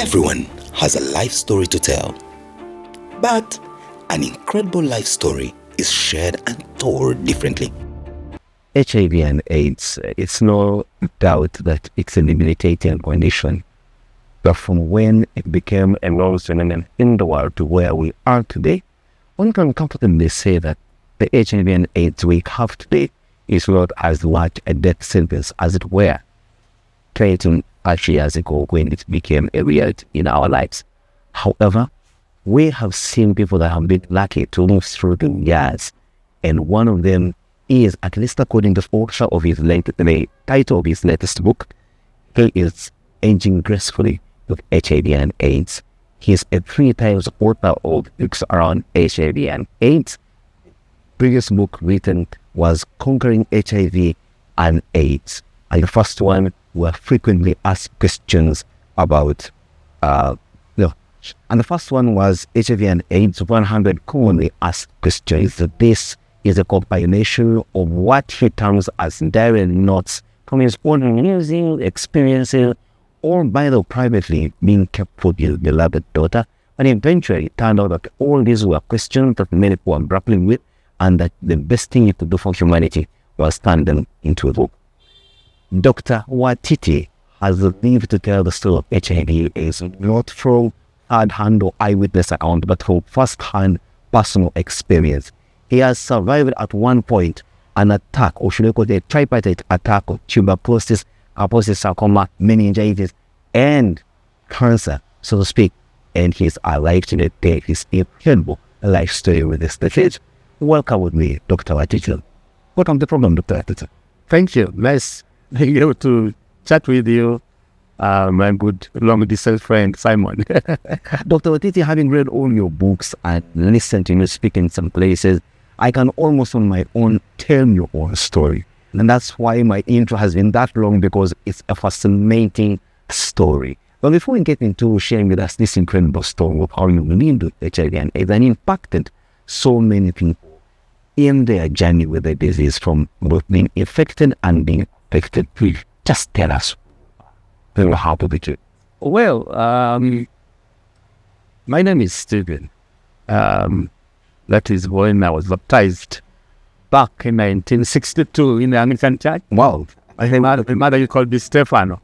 Everyone has a life story to tell, but an incredible life story is shared and told differently. HIV and AIDS, it's no doubt that it's a debilitating condition. But from when it became a phenomenon in the world to where we are today, one can comfortably say that the HIV and AIDS we have today is not as much a death sentence as it were 20 years ago when it became a reality in our lives. However, we have seen people that have been lucky to move through the years, and one of them is, at least according to the author of the title of his latest book, he is aging gracefully with HIV and AIDS. He's a 3 times author of books around HIV and AIDS. Previous book written was Conquering HIV and AIDS. And the first one were frequently asked questions about, and the first one was HIV and AIDS 100 commonly asked questions. This is a compilation of what he terms as direct notes from his own musing experiences, or by the privately being kept for his beloved daughter. And eventually it turned out that all these were questions that many people were grappling with, and that the best thing you could do for humanity was turn them into a book. Dr. Watiti has lived to tell the story of HIV is not from third-hand or eyewitness account, but from first-hand personal experience. He has survived at one point an attack, or should I call it a tripartite attack of tuberculosis, sarcoma, meningitis, and cancer, so to speak. And he's alive today. His incredible life story with this message. Welcome with me, Dr. Watiti. Welcome to the program, Dr. Watiti. Thank you. Nice being able to chat with you, my good long-distance friend, Simon. Dr. Watiti, having read all your books and listened to you speak in some places, I can almost on my own tell your own story. And that's why my intro has been that long, because it's a fascinating story. But before we get into sharing with us this incredible story of how you lived with HIV and AIDS and impacted so many people in their journey with the disease, from both being infected and being affected, please just tell us how to be. Well, my name is Stephen. That is when I was baptized back in 1962 in the Anglican Church. Wow. My mother used to call me Stefano.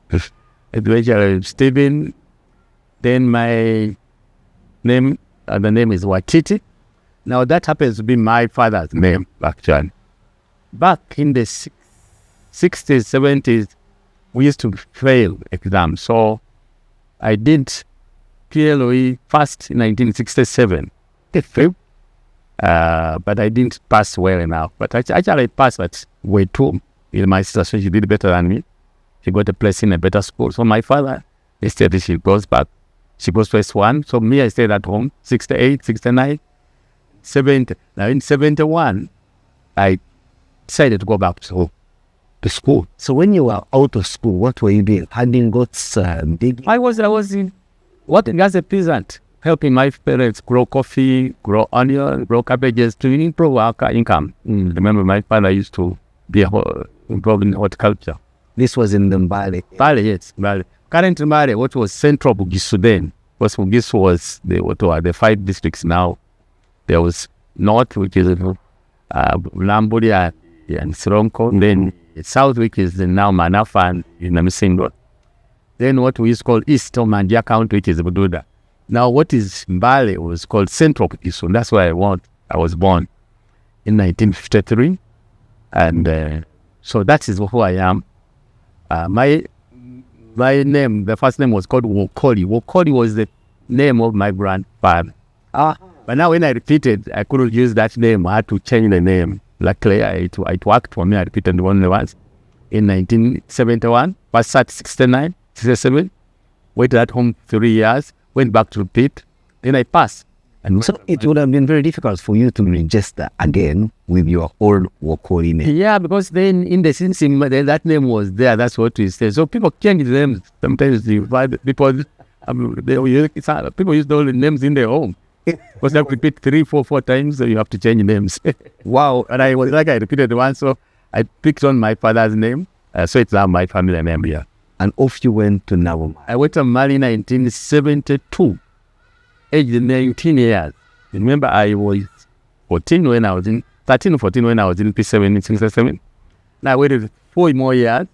Stephen. Then my name, the name is Watiti. Now that happens to be my father's name, actually. Back in the 60s, 70s, we used to fail exams. So I did PLOE first in 1967. But I didn't pass well enough. But actually I passed, but way too. My sister, so she did better than me. She got a place in a better school. So my father, instead she goes back. She goes to S1. So me, I stayed at home, 68, 69, 70. Now in 71, I decided to go back to school. So when you were out of school, what were you doing? Handing goats, digging? I was working as a peasant, helping my parents grow coffee, grow onion, grow cabbages to improve our income. Remember, my father used to be involved in horticulture. This was in the Mbale. Mbale, yes, Mbale. Current Mbale, what was central Bugisu then, because Bugisu was the 5 districts now. There was North, which is Lamburi and Sironko. Then South, which is now Manafa and Namisindo. Then what we used to call East Mandia County, which is Bududa. Now what is Mbale was called Central Bugisu. That's where I was born in 1953. And so that is who I am. My name, the first name was called Wokoli. Wokoli was the name of my grandfather. But now when I repeated, I couldn't use that name. I had to change the name. Luckily, it worked for me. I repeated only once. In 1971, passed at 69, 67, waited at home 3 years, went back to repeat, then I passed. And so it would have been very difficult for you to register again with your old Wokoli name. Yeah, because then in the system, that name was there. That's what we say. So people change names. Sometimes people use those names in their home. Because I repeat 3, 4 times, so you have to change names. Wow. And I repeated once, so I picked on my father's name. So it's now my family name here. And off you went to Navo. I went to Mali in 1972, aged 19 years. Remember, I was 14 when I was in, 13 or 14 when I was in P7 in 67. Now I waited 4 more years.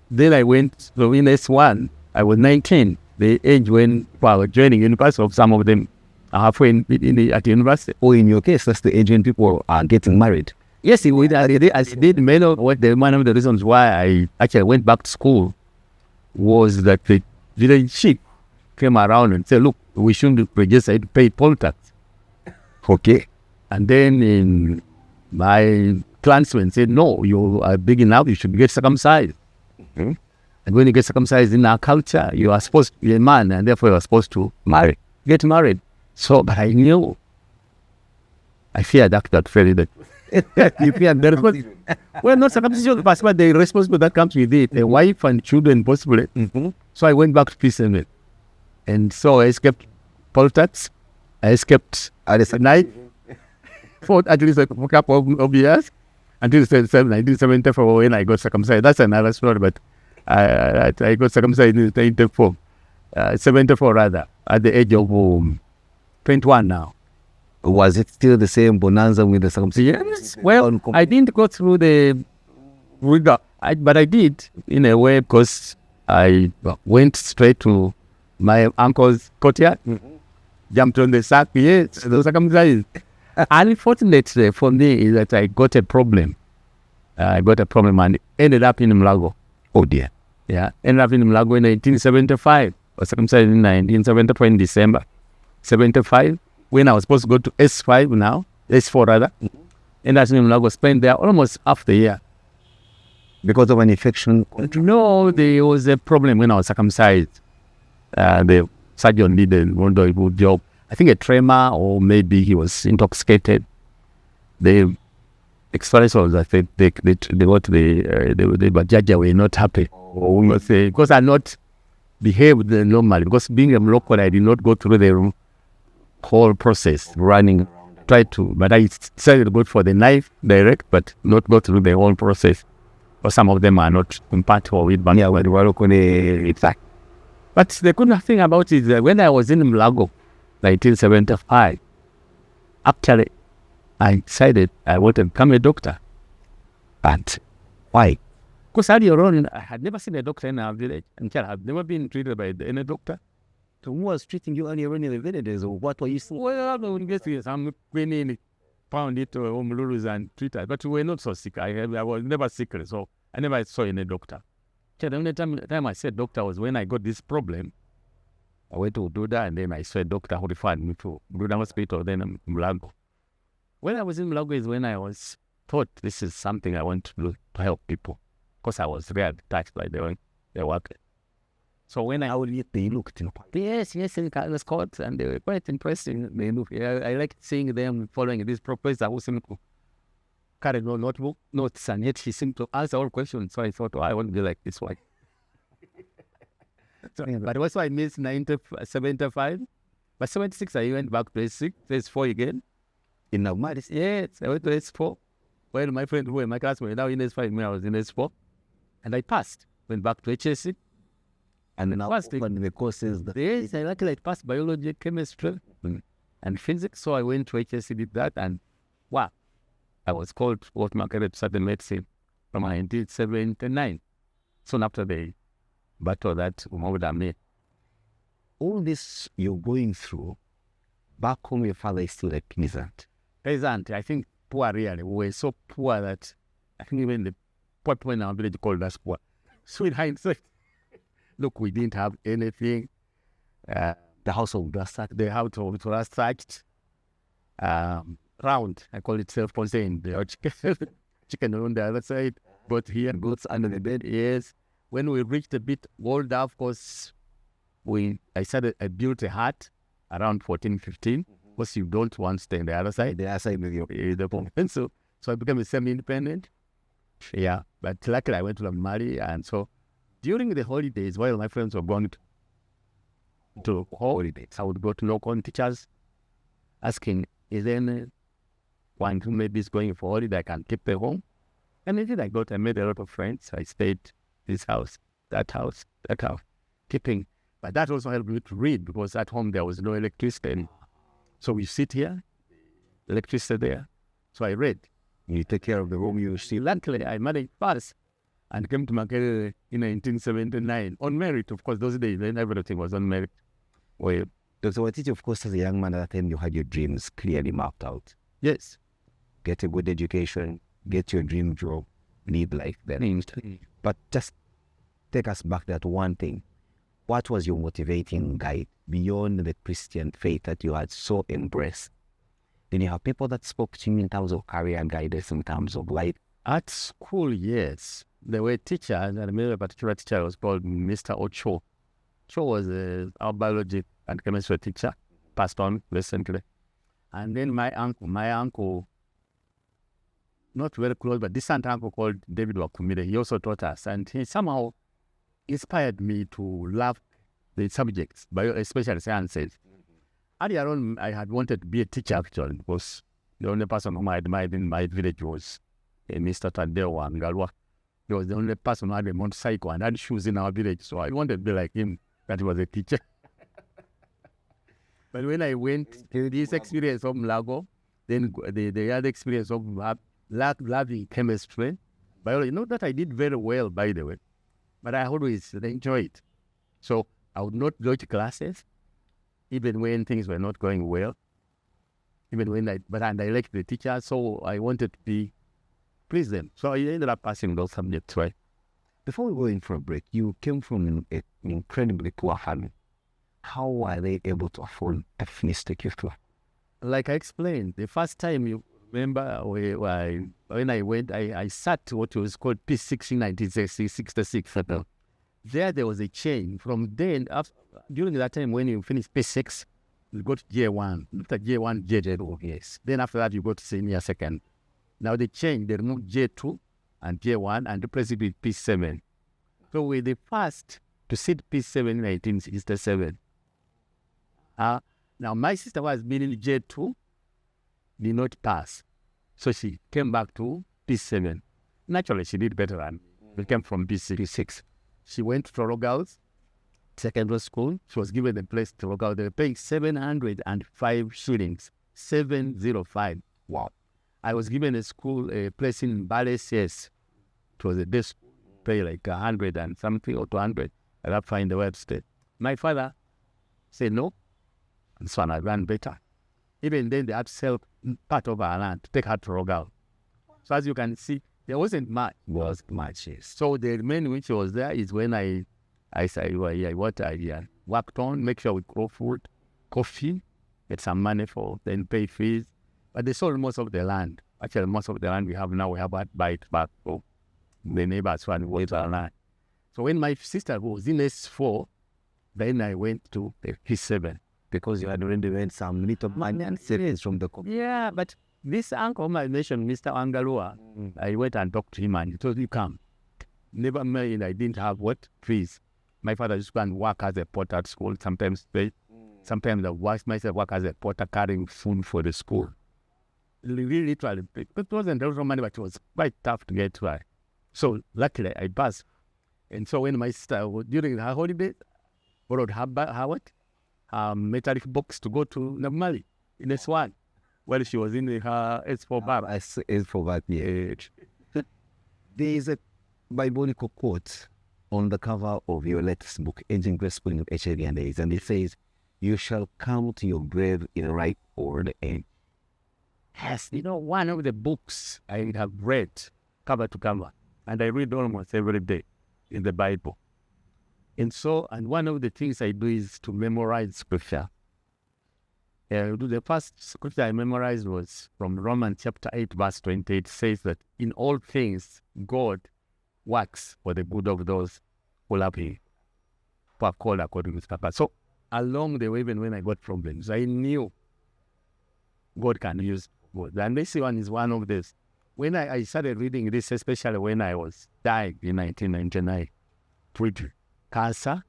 Then I went to in S1. I was 19, the age when I was joining university. Of some of them are halfway at university. Or in your case, that's the age when people are getting married. Yes, as he did. Many of one of the reasons why I actually went back to school was that the village chief came around and said, look, we shouldn't register to pay poll tax. Okay. And then my clansmen said, no, you are big enough, you should get circumcised. Mm-hmm. And when you get circumcised in our culture, you are supposed to be a man, and therefore you are supposed to get married. So, but I knew, I feared that very that. You fear that. Well, not circumcision, but the responsibility that comes with it, a wife and children possibly. Mm-hmm. So I went back to P7. And so I escaped poll tax. I escaped the night for at least a couple of years until 1974 when I got circumcised. That's another story, but I got circumcised in 74 rather, at the age of 21 now. Was it still the same bonanza with the circumcision? Yes. Well, I didn't go through the rigor, but I did in a way because I went straight to my uncle's courtyard, jumped on the sack, yes, the circumcised. Unfortunately for me is that I got a problem. And ended up in Mlago. Oh dear. Yeah, ended up in Mlago in 1975. I was circumcised in 1974 in December 75. When I was supposed to go to S5 now, S4 rather, and that's in Mlago, spent there almost half the year. Because of an infection? No, there was a problem when I was circumcised. The surgeon did a wonderful good job. I think a tremor, or maybe he was intoxicated. The experience was that the Bajaja were not happy. Because I not behaved normally. Because being a local, I did not go through the whole process, running, but I decided to go for the knife direct, but not go through the whole process. Or some of them are not compatible with But the good thing about it is that when I was in Mlago, 1975, actually, I decided I wanted to become a doctor. But why? Because earlier on, I had never seen a doctor in our village. And I had never been treated by any doctor. So who was treating you earlier in the villages, or what were you seeing? Well, some queen found it Mulurus and treated, but we were not so sick. I was never sick, so I never saw any doctor. The only time I said doctor was when I got this problem. I went to Duda, and then I saw a doctor who referred me to Duda Hospital, then Mlago. When I was in Mlago is when I was thought this is something I want to do to help people, because I was really touched by their work. So when they looked, yes, in Carlos Court, and they were quite interesting. They look, I liked seeing them following this professor who seemed to carry no notebook, notes, and yet he seemed to answer all questions. So I thought, I want to be like this one. But also I missed 75. But 76, I went back to S4 again. In Navmaris? Yes, I went to S4. Well, my friend who were my classmates were now in S5 when I was in S4. And I passed. Went back to HSC. And now the courses. Yes, I luckily passed biology, chemistry, and physics. So I went to HSC, did that, and wow, I was called automatically to study medicine from 1979. Soon after the battle that Muhammad made. All this you're going through, back home your father is still a peasant. I think poor really. We were so poor that I think even the poor people in our village called us poor. So in hindsight, look, we didn't have anything. The household was sacked. The household was sacked. Round, I call it self-contained. The chicken on the other side, but here, goats under the bed. Yes. When we reached a bit older, of course, I built a hut around 14, 15, because you don't want to stay on the other side. The other side with you. So I became a semi-independent. Yeah, but luckily I went to Mali, and so during the holidays, while my friends were going to holidays, I would go to local teachers asking, is there anyone who maybe is going for holiday I can keep at home? And indeed I made a lot of friends. I stayed in his house. that house, keeping. But that also helped me to read because at home there was no electricity. So we sit here, electricity there. So I read. You take care of the room you see. Luckily, I managed fast and came to Makerere in 1979 on merit. Of course, those days, then everything was on merit. Well, Dr. Watiti, of course, as a young man at that time, you had your dreams clearly mapped out. Yes. Get a good education, get your dream job, live life then. But just take us back that one thing. What was your motivating guide beyond the Christian faith that you had so embraced? Then you have people that spoke to you in terms of career guidance, in terms of life. At school, yes. There were teachers, and I remember a particular teacher was called Mr. Ocho. Ocho was our biology and chemistry teacher, passed on recently. And then my uncle, not very close, but distant uncle called David Wakumide, he also taught us. And he somehow inspired me to love the subjects, especially sciences. Earlier on, I had wanted to be a teacher actually, because the only person whom I admired in my village was Mr. Tadeo Ngalwa. He was the only person who had a motorcycle and had shoes in our village, so I wanted to be like him, that he was a teacher. But when I went to this experience of Mlago, then the other experience of loving chemistry, biology, not that I did very well, by the way, but I always enjoyed it. So I would not go to classes, even when things were not going well, but I liked the teacher, so I wanted to please them. So I ended up passing those subjects, right? Before we go in for a break, you came from an incredibly poor family. How were they able to afford a finished curriculum? Like I explained, the first time, you remember when I went, I sat what was called P6 in 1966. There was a change. From then, during that time when you finish P6, you go to J1. After J1, J2, yes. Then after that, you go to senior second. Now they changed, they removed J2 and J1 and replaced it with P7. So we're the first to sit P7 in 1967. Now my sister was been in J2, did not pass. So she came back to P7. Naturally, she did better than we came from P6. She went to Toro Girls Secondary School. She was given a place to Toro Girls. They were paying 705 shillings. 705. Wow. I was given a place in Bale CS. It was a day school, pay like 100 and something or 200. I got to find the way to stay. My father said no. And so I ran better. Even then, they had to sell part of our land to take her to Rogal. So as you can see, there wasn't much. Was much, yes. So the remaining which was there is when I worked on, make sure we grow food, coffee, get some money for, then pay fees. But they sold most of the land. Actually, most of the land we have now, we have to buy it back for the neighbors who had our land. So when my sister was in S4, then I went to P7. Because you had already made some little money and savings from the company. Yeah, but this uncle I mentioned, Mr. Angalua, I went and talked to him and he told me, come. Never mind, I didn't have fees. My father used to go and work as a porter at school, sometimes pay. Sometimes I myself work as a porter carrying food for the school. Really, literally, it wasn't a lot of money, but it was quite tough to get right. So luckily, I passed. And so when my sister, during her holiday, borrowed her metallic box to go to Namali in S1 while she was in her S4 bar. S4 bar, yeah. There is a biblical quote on the cover of your latest book, Aging Gracefully of HIV and AIDS, and it says, "You shall come to your grave in ripe old age." Yes, one of the books I have read cover to cover, and I read almost every day in the Bible. And one of the things I do is to memorize scripture. The first scripture I memorized was from Romans chapter 8, verse 28. It says that in all things, God works for the good of those who love Him, who are called according to His purpose. So along the way, even when I got problems, I knew God can use God. And this one is one of this. When I started reading this, especially when I was dying in 1999, with cancer,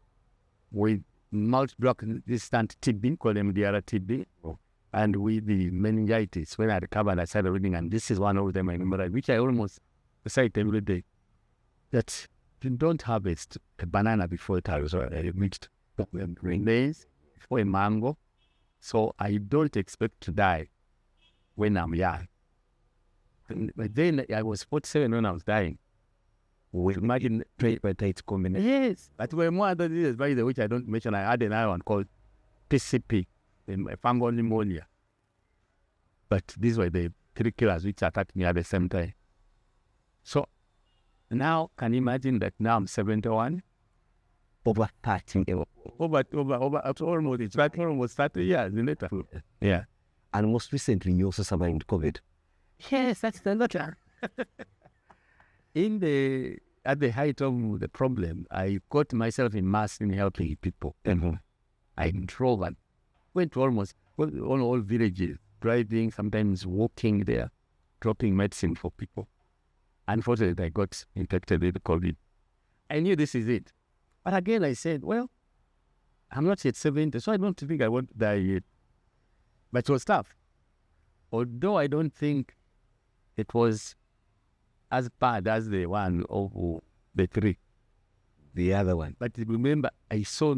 with multi-drug-resistant TB, called MDR TB, and with the meningitis. When I recovered, I started reading, and this is one of them I remember, which I almost recite every day, that you don't harvest a banana before it has reached green days, for a mango. So I don't expect to die when I'm young. But then I was 47 when I was dying. We imagine tripartite combination. Yes, but there were more other diseases, by the way, which I don't mention. I had another one called TCP, fungal pneumonia. But these were the three killers which attacked me at the same time. So now, can you imagine that now I'm 71? Over 30. Over almost, it's like almost 30 years later. Yeah. And most recently, you also survived COVID. Yes, that's the latter. At the height of the problem, I got myself immersed in helping people. Mm-hmm. I drove and went to almost all villages, driving, sometimes walking there, dropping medicine for people. Unfortunately, I got infected with COVID. I knew this is it. But again, I said, well, I'm not yet 70, so I don't think I want to die yet. But it was tough. Although I don't think it was as bad as the one of the three. The other one. But remember, I saw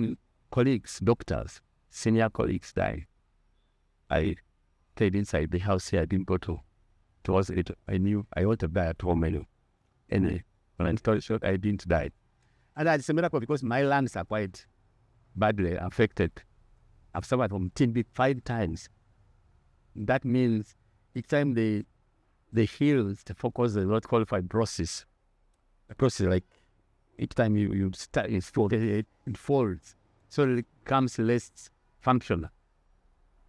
colleagues, doctors, senior colleagues die. I stayed inside the house here. I didn't go to hospital. I knew I wanted to die at home. Anyway, when I started short, I didn't die. And that's a miracle because my lungs are quite badly affected. I've suffered from TB 5 times. That means each time the heals, the focus is not called fibrosis. The process, like each time you start, it folds. So it becomes less functional.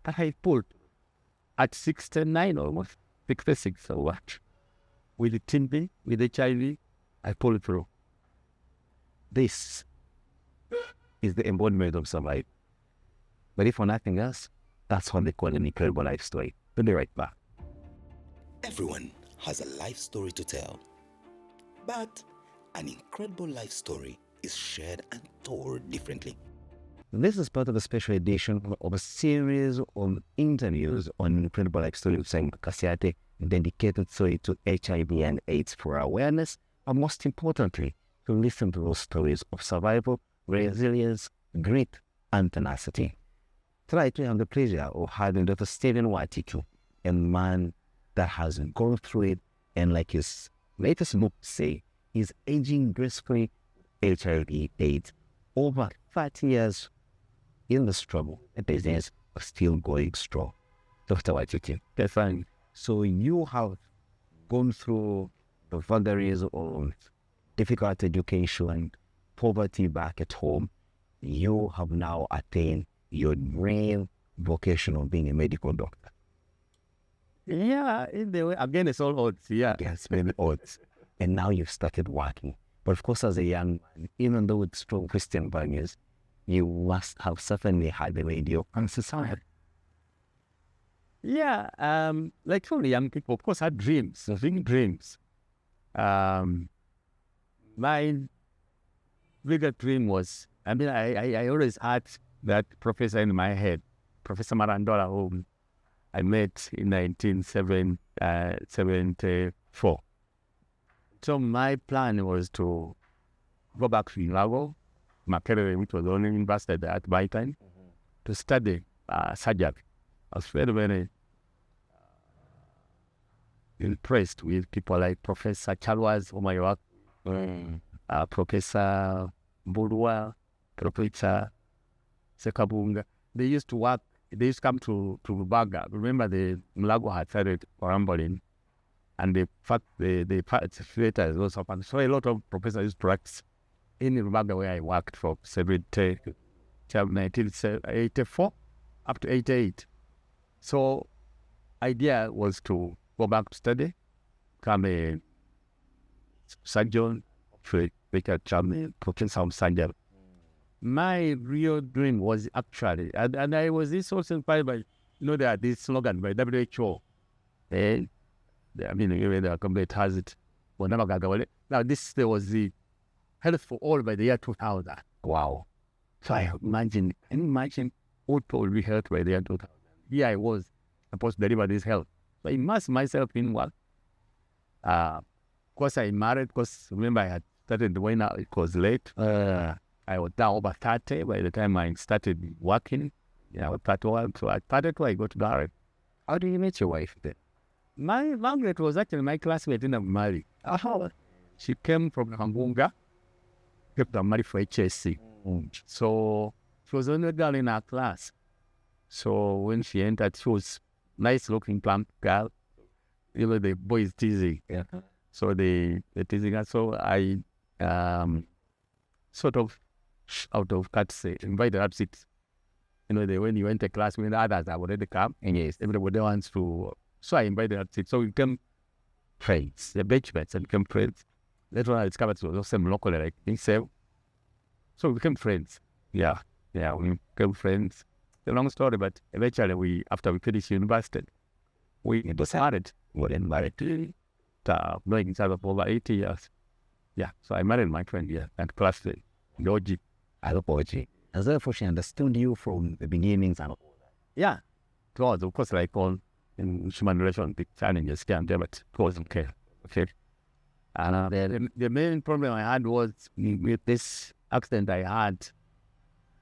But I pulled at 69 almost, 66 or what. With the TB, with HIV, I pulled through. This is the embodiment of survival. But if for nothing else, that's what they call an incredible life story. We'll be right back. Everyone has a life story to tell, but an incredible life story is shared and told differently. This is part of a special edition of a series of interviews on incredible life story with Simon Kasyate, dedicated to HIV and AIDS for awareness, and most importantly, to listen to those stories of survival, resilience, grit, and tenacity. Tonight we have the pleasure of having Dr. Stephen Watiti, a man that has gone through it, and like his latest book say, he's aging gracefully with HIV AIDS. Over 30 years in the struggle, the business is still going strong. Dr. Watiti, That's fine. so you have gone through the vagaries of difficult education, poverty back at home. You have now attained your dream vocation of being a medical doctor. Yeah, in the way, again, it's all odds. Yeah. Yes, many odds. And now you've started working. But of course, as a young man, even though with strong Christian values, you must have certainly had the radio and society. Yeah, like all young people, of course, had dreams, big dreams. My bigger dream was, I always had that professor in my head, Professor Marandola, whom I met in 1974. So my plan was to go back to Lago, Makerere, which was the only university at my time, to study surgery. I was very, very impressed with people like Professor Chalwas, whom I worked with, Professor Burwa, Professor Sekabunga. They used to come to Rubaga. Remember, the Mlago had started rambling, and the theater is also open. So a lot of professors used to practice in Rubaga, where I worked for 1984 up to 88. So idea was to go back to study, become a surgeon, make a professor surgeon. My real dream was actually, and I was also inspired by, there are this slogan by WHO. Even the complete has it. Now there was the health for all by the year 2000. Wow. So I imagine all people will be health by the year 2000. Here I was supposed to deliver this health. So I immersed myself in work. Of course, I married, because remember I had started when it was late. I was now over 30 by the time I started working. I was 31, so at 32 I got married. How do you meet your wife then? My Margaret was actually my classmate in Mali. She came from Hangunga, kept married for HSC. So she was the only girl in our class. So when she entered, she was nice looking plump girl. The boys teasing. Yeah. So they teasing her. So I sort of out of courtesy invited her to sit. When you enter class, when the others have already come, and yes, everybody wants to. So I invited her to sit. So we became friends, the batchmates, and became friends. Later on, I discovered it was also locally like himself. So we became friends. Yeah, we became friends. It's a long story, but eventually after we finished university, we got married. We were married. Knowing each other for over 80 years. Yeah, so I married my friend here at classmate, Doji. I love Oji. As therefore she understood you from the beginnings and all that. Yeah, it was, of course, like all in human relations, big challenges here and there, but it was okay. And the main problem I had was with this accident I had.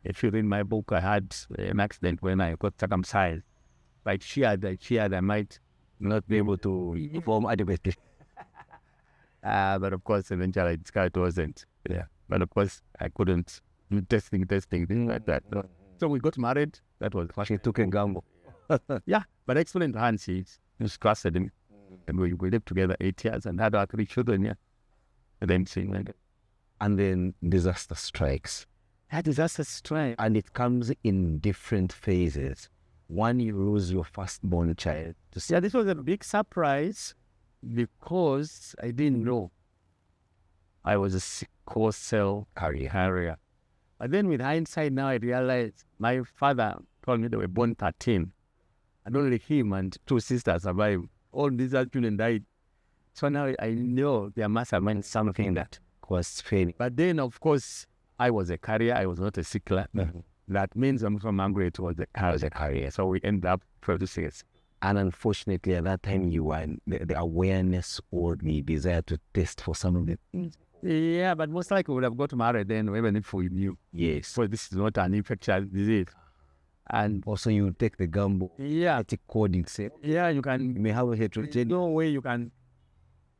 If you read my book, I had an accident when I got circumcised. Like she had, I might not be able to perform adequately. But of course, eventually I discovered it wasn't. Yeah. But of course, I couldn't do testing, things like that. So we got married. That was She took a gamble. yeah. But I explained to her, and she trusted me. And we lived together 8 years and had our 3 children, yeah. And then she went. And then disaster strikes. That disaster strike. And it comes in different phases. One, you lose your firstborn child. Yeah, this was a big surprise because I didn't know I was a sickle cell carrier. But then with hindsight now, I realized my father told me they were born 13. And only him and 2 sisters survived. All these other children died. So now I know there must have been something that was failing. But then, of course, I was a carrier. I was not a sickler. That means I'm from Margaret was a carrier. So we end up 26. And unfortunately, at that time, you were the awareness or the desire to test for some of the things. Yeah, but most likely we would have got married then, even if we knew. Yes. So this is not an infectious disease. And also, you take the gamble. Yeah. Genetic coding set. Yeah, you may have a heterogeneous. There's no way you can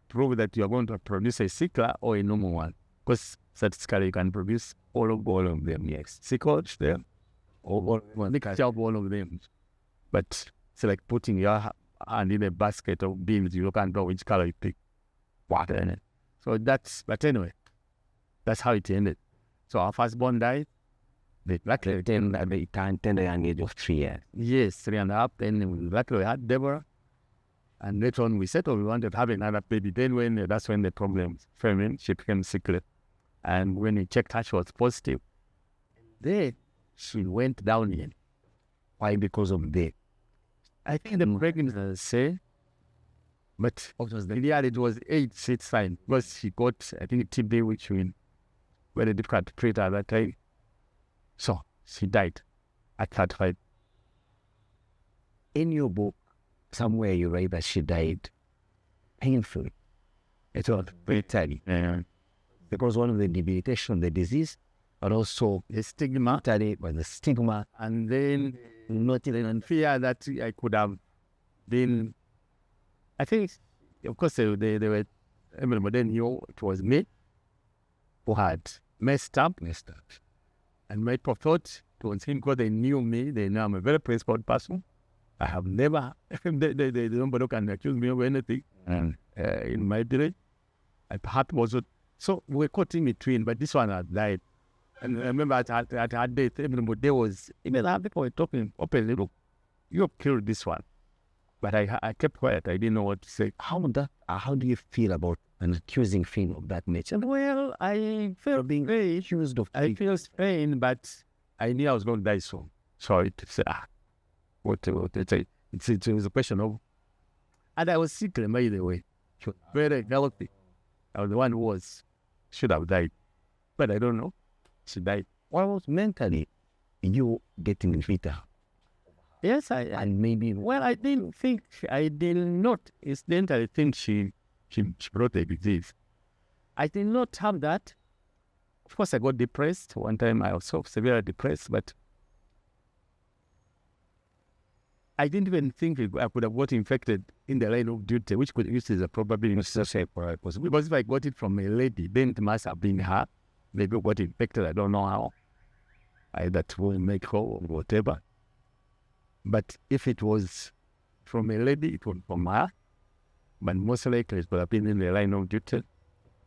prove that you're going to produce a sickler or a normal one. Because statistically, you can produce all of them. Yes. Sickles them. Or all of them. But it's like putting your hand in a basket of beans. You can't know which color you pick. Water in it. So but anyway, that's how it ended. So our firstborn died. Luckily, at the tender young age of 3 years. Yes, 3.5. Then luckily we had Deborah. And later on we settled, we wanted to have another baby. Then that's when the problem came in. She became sickly. And when we checked her, she was positive. Then she went down again. Why? Because of I think the pregnancy, but it was AIDS, it's fine. Because she got, I think, TB, which we very difficult to treat at that time. So she died at 35. In your book, somewhere you write that she died painfully. It was brutally. Because one of the debilitation, the disease, but also the stigma. The stigma. And then not even fear that I could have been. I think, of course, they were, but then it was me who had messed up. And my prof thought it was him because they knew me. They know I'm a very principled person. I have never, nobody can accuse me of anything. And in my village, my heart was, so we were caught in between, but this one had died. And I remember at her death, there was, even people were talking openly, look, you killed this one. But I kept quiet. I didn't know what to say. How do you feel about an accusing thing of that nature? Well, I felt being very accused of. I feel pain, but I knew I was going to die soon. So it's a question of. And I was sick, by the way. She was very healthy. I was the one who should have died, but I don't know. She died. What was mentally you getting fitter? Yes, and maybe. Well, I did not incidentally think she brought a disease. I did not have that. Of course, I got depressed. One time I was so severely depressed, but I didn't even think I could have got infected in the line of duty, which is a probability. Because if I got it from a lady, then it must have been her. Maybe I got infected, I don't know how. That will make her or whatever. But if it was from a lady, it was from her. But most likely it would have been in the line of duty.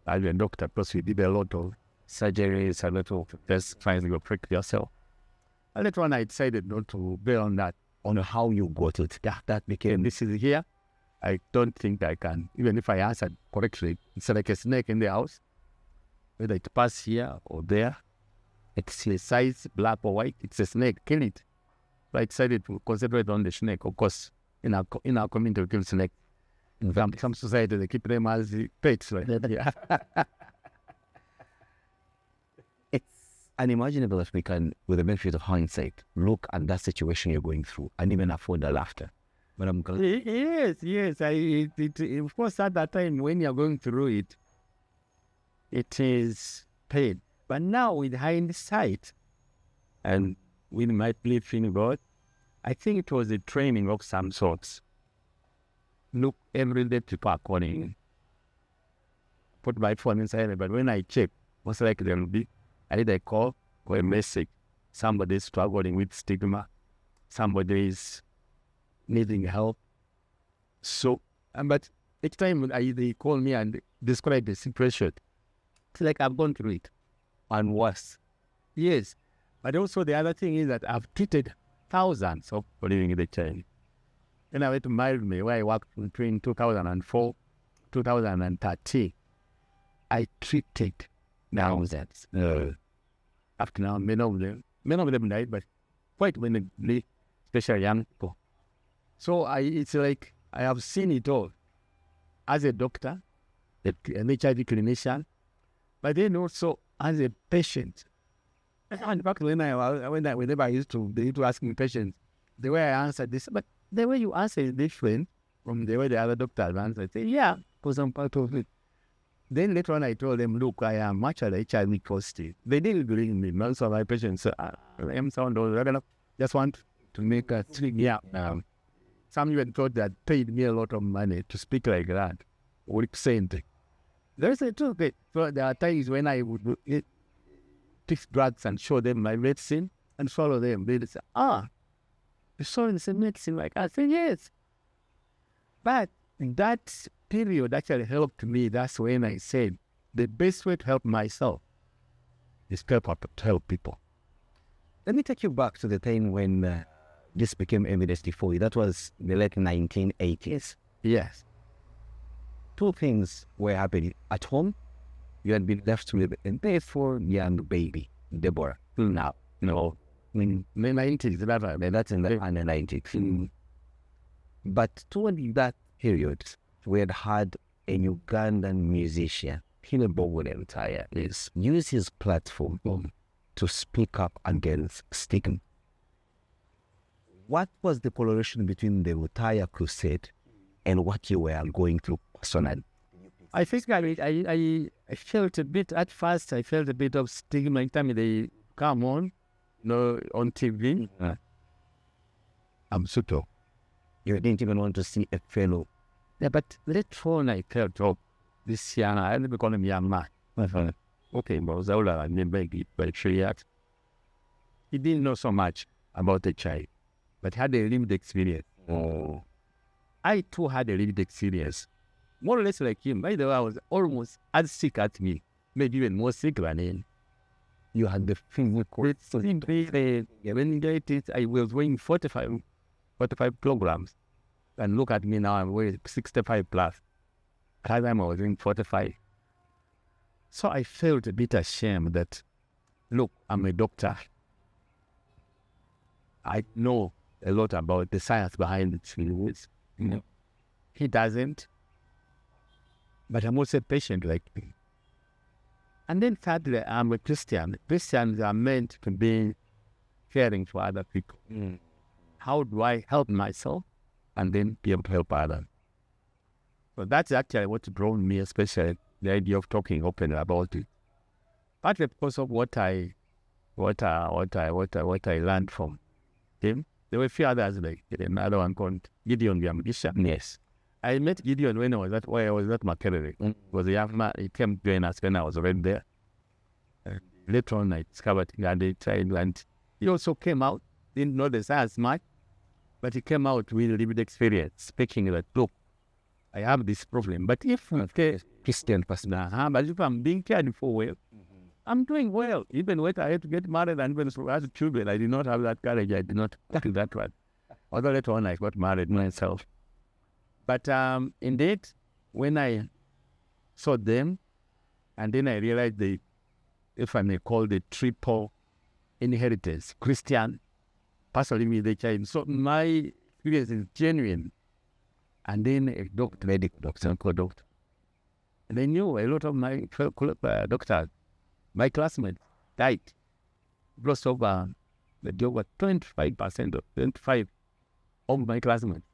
As a doctor, because we did a lot of surgeries, a lot of tests, trying to prick yourself. And later on, I decided not to be on that. On how you got it, that became... This is here. I don't think I can. Even if I answered correctly, it's like a snake in the house. Whether it pass here or there, it's a size, black or white, it's a snake, kill it. So I decided to concentrate on the snake. Of course, in our community, we kill snake. In some society, they keep them as pets. Right? Yeah. It's unimaginable if we can, with the benefit of hindsight, look at that situation you're going through and even afford the laughter. But I'm glad. Yes. Of course, at that time, when you're going through it, it is pain. But now, with hindsight, and with my belief in God, I think it was a training of some sorts. Look every day to park on, put my phone inside, but when I check, most likely there will be either a call or a message. Somebody is struggling with stigma. Somebody is needing help. So, but each time they call me and describe the situation, it's like I've gone through it and worse. Yes. But also the other thing is that I've treated thousands of people living in the child. When I went to Miami, where I worked between 2004 2013, I treated thousands. After now, many of them died, but quite many, especially young people. So it's like I have seen it all as a doctor, an HIV clinician, but then also as a patient. In fact, whenever they used to ask me patients, the way I answered this, but the way you answer is different from the way the other doctors answer. I say, yeah, because I'm part of it. Then later on, I told them, look, I am actually HIV positive. They didn't believe me. Most of my patients say, I am sound just want to make a thing. Yeah. Some even thought that paid me a lot of money to speak like that, or saying things. There's a truth. So there are times when I would take drugs and show them my medicine and follow them. They say, you saw the same medicine like I said, yes. But that period actually helped me. That's when I said the best way to help myself is to help people. Let me take you back to the time when this became evidence for you. That was the late 1980s. Yes. Two things were happening. At home, you had been left with a therefore young baby, Deborah. Now, in the 90s, that's in the 90s. But during that period, we had a Ugandan musician, Yes, use his platform to speak up against stigma. What was the correlation between the Retire Crusade and what you were going through personally? I think I felt a bit, at first, I felt a bit of stigma every time they come on, on TV. I'm Suto. You didn't even want to see a fellow. Yeah, but later on I felt, this young, I never call him young man. Okay, but I remember it, but he didn't know so much about the child, but had a lived experience. I too had a lived experience. More or less like him. By the way, I was almost as sick as me, maybe even more sick than him. You had the physical. I was weighing 45 kilograms. And look at me now, I'm weighing 65 plus. At that time I was weighing 45. So I felt a bit ashamed that, look, I'm a doctor. I know a lot about the science behind it. He doesn't. But I'm also a patient like me. And then thirdly, I'm a Christian. Christians are meant to be caring for other people. How do I help myself and then be able to help others? So that's actually what drove me, especially the idea of talking openly about it. Partly because of what I learned from him. There were a few others, like another one called Gideon the Magician. Yes. I met Gideon when I was at Makerere. He was a young man. He came to join us when I was already there. Later on, I discovered he had a child, and he also came out. Didn't know the science much, but he came out with lived experience, speaking that, look, I have this problem, but if Christian person. but if I'm being cared for well, I'm doing well. Even when I had to get married and when I had children, I did not have that courage. I did not do that one. Although later on, I got married myself. But indeed, when I saw them, and then I realized if I may call the triple inheritance, Christian, personally with HIV. So my experience is genuine. And then a doctor, medical doctor, and I knew a lot of my doctors, my classmates died. Plus over 25% or 25 of my classmates.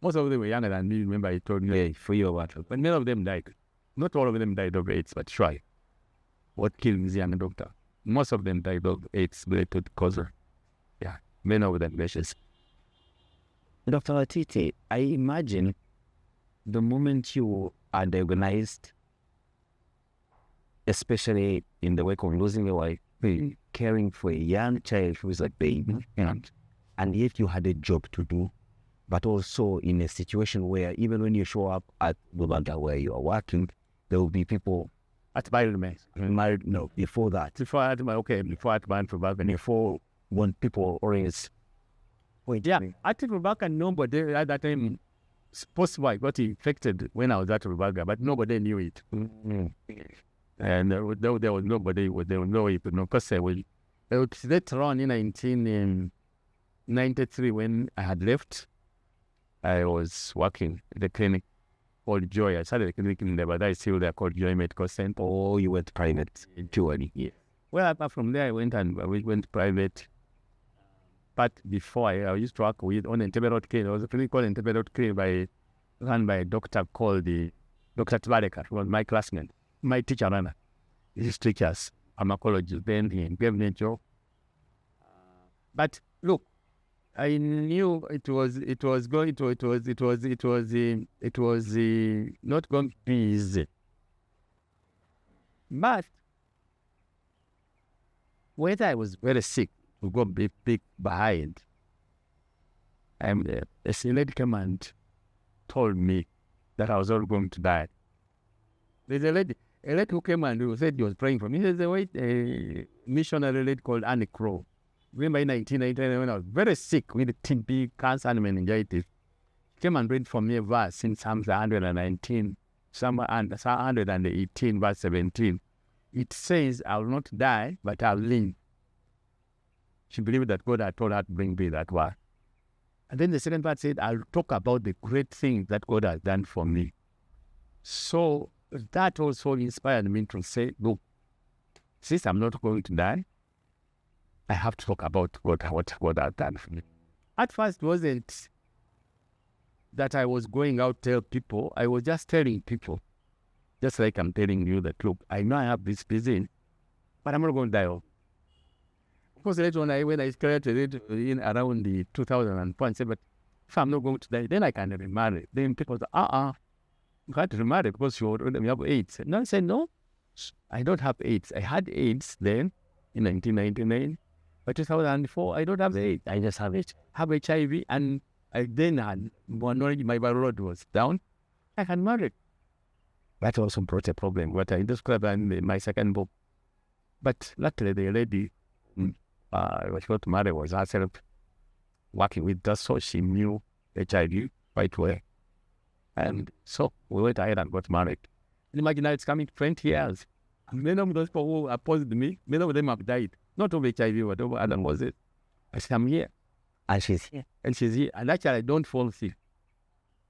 Most of them were younger than me. Remember, I told you. Yeah, for you what? But many of them died. Not all of them died of AIDS, but try. What killed this young doctor? Most of them died of AIDS related causes. Yeah, many of them measures. Dr. Watiti, I imagine the moment you are diagnosed, especially in the work of losing your wife, caring for a young child who is a baby, and yet you had a job to do, but also in a situation where even when you show up at Bubanda where you are working, there will be people at married. No, before that. Before I When people always yeah, at Rubaga, nobody at that time, supposed I got infected when I was at Rubaga, but nobody knew it. And there was nobody, there was no it, because later on in 1993, when I had left, I was working at the clinic called Joy. I started a clinic in there, but I still there called Joy Medical Center. Oh, you went private in Yeah. Well, apart from there, we went private. But before I used to work on Entebbe Road Clinic. There was a clinic called Entebbe Road Clinic run by a doctor called Dr. Tvareka, who was my classmate, my teacher runner. His teachers, pharmacology, then he gave me a job. But look, I knew it was not going to be easy. But whether I was very sick, we got big behind. And a lady came and told me that I was all going to die. There's a lady who came and who said he was praying for me. There's a missionary lady called Annie Crow. Remember in 1999 when I was very sick with TB, cancer and meningitis. She came and read for me a verse in Psalms 119, Psalm 118, verse 17. It says, I will not die, but I'll live. She believed that God had told her to bring me that word. And then the second part said, I'll talk about the great things that God has done for me. So that also inspired me to say, look, since I'm not going to die, I have to talk about what God has done for me. At first, it wasn't that I was going out to tell people. I was just telling people, just like I'm telling you that, look, I know I have this disease, but I'm not going to die of. Because later on, when I created it in around the 2004, I said, but if I'm not going to die, then I can remarry. Then people said, you can't remarry because you have AIDS. No, I said, no, I don't have AIDS. I had AIDS then in 1999. By 2004, I don't have AIDS. I just have HIV. And I then had one knowledge my viral load was down. I can marry. That also brought a problem, what I described in my second book. But luckily, the lady was got married was herself working with us, so she knew HIV quite well. And so we went ahead and got married. And imagine now it's coming 20 years. And many of those people who opposed me, many of them have died. Not of HIV, whatever other was it. I said, I'm here. And she's here. And she's here. And actually, I don't fall sick.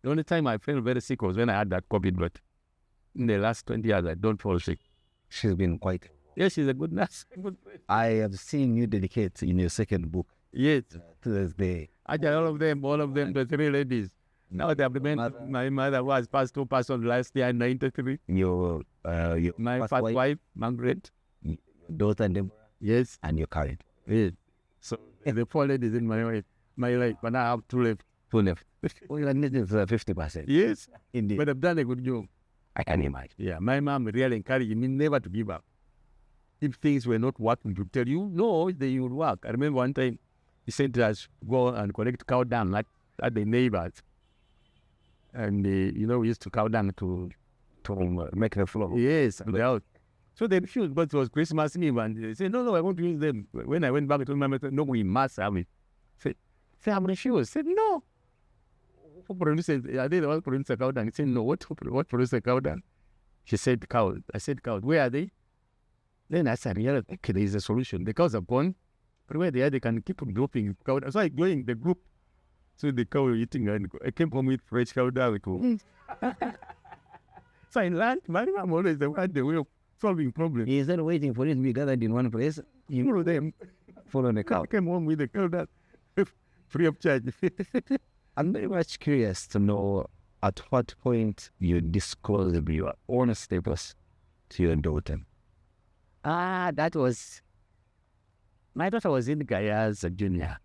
The only time I felt very sick was when I had that COVID, but in the last 20 years, I don't fall sick. She's been quite... Yes, she's a good nurse. I have seen you dedicate in your second book. Yes. To this day. Actually, all of them, the three ladies, Now the my mother was passed on last year in 93. Your My first wife, Margaret. daughter Deborah, Yes. and your current. Yes. So the four ladies in my life, but I have two left. Two left. Well, that is 50%. Yes. Indeed. But I've done a good job. I can imagine. Yeah. My mom really encouraged me never to give up. If things were not working, to tell you, no, they would work. I remember one time he said to us, go and collect cow dung at the neighbors. And, we used to cow dung to Make the floor. yes, and out. So they refused, but it was Christmas Eve, and they said, no, I want to use them. When I went back to my mother, no, we must have it. Say, I'm refused. Said, no. Who produced it? Are they the one producing cow dung? He said, no, what produced cow dung? She said, cow. I said, cow. Where are they? Then I said, yeah, okay, there is a solution. The cows are gone, but where they are, they can keep dropping cow dung. So I joined the group. So the cow were eating, and I came home with fresh cow dung. So I learned, my mom always the way of solving problems. Instead of waiting for it to be gathered in one place, you Follow them. follow the cow. I came home with the cow dung free of charge. I'm very much curious to know at what point you disclosed your own status to your daughter. That was, my daughter was in Gaia as a junior